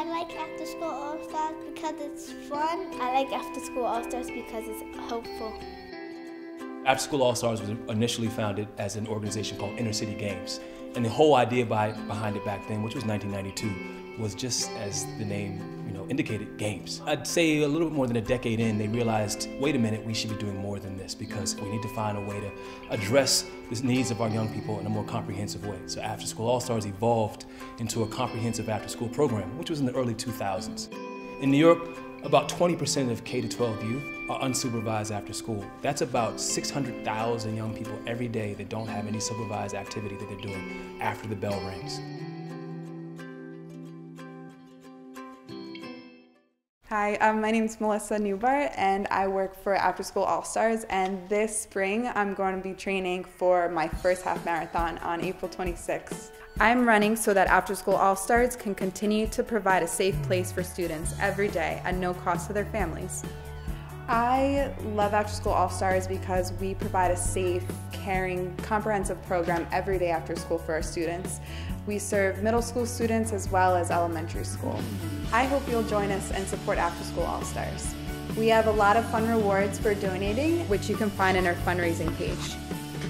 like After School All-Stars because it's fun. I like After School All-Stars because it's helpful. After School All-Stars was initially founded as an organization called Inner City Games. And the whole idea behind it back then, which was 1992, was just as the name indicated, games. I'd say a little bit more than a decade in, they realized, wait a minute, we should be doing more than this because we need to find a way to address the needs of our young people in a more comprehensive way. So After School All-Stars evolved into a comprehensive after-school program, which was in the early 2000s. In New York, about 20% of K-12 youth are unsupervised after school. That's about 600,000 young people every day that don't have any supervised activity that they're doing after the bell rings. Hi, my name is Melissa Newbart and I work for After School All-Stars, and this spring I'm going to be training for my first half marathon on April 26th. I'm running so that After School All-Stars can continue to provide a safe place for students every day at no cost to their families. I love After School All-Stars because we provide a safe, caring, comprehensive program every day after school for our students. We serve middle school students as well as elementary school. I hope you'll join us and support After School All-Stars. We have a lot of fun rewards for donating, which you can find in our fundraising page.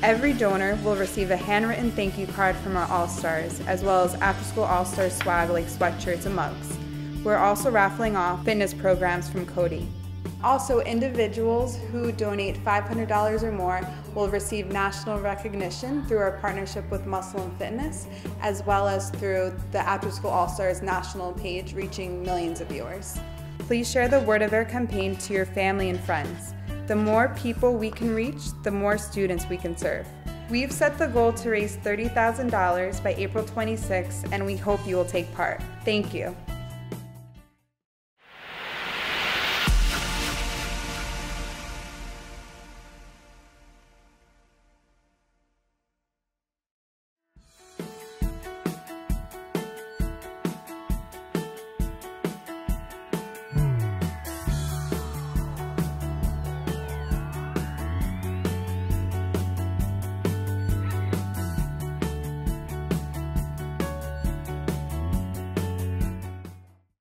Every donor will receive a handwritten thank you card from our All-Stars, as well as After School All-Stars swag like sweatshirts and mugs. We're also raffling off fitness programs from Cody. Also, individuals who donate $500 or more will receive national recognition through our partnership with Muscle and Fitness, as well as through the After School All-Stars national page reaching millions of viewers. Please share the word of our campaign to your family and friends. The more people we can reach, the more students we can serve. We've set the goal to raise $30,000 by April 26th, and we hope you will take part. Thank you.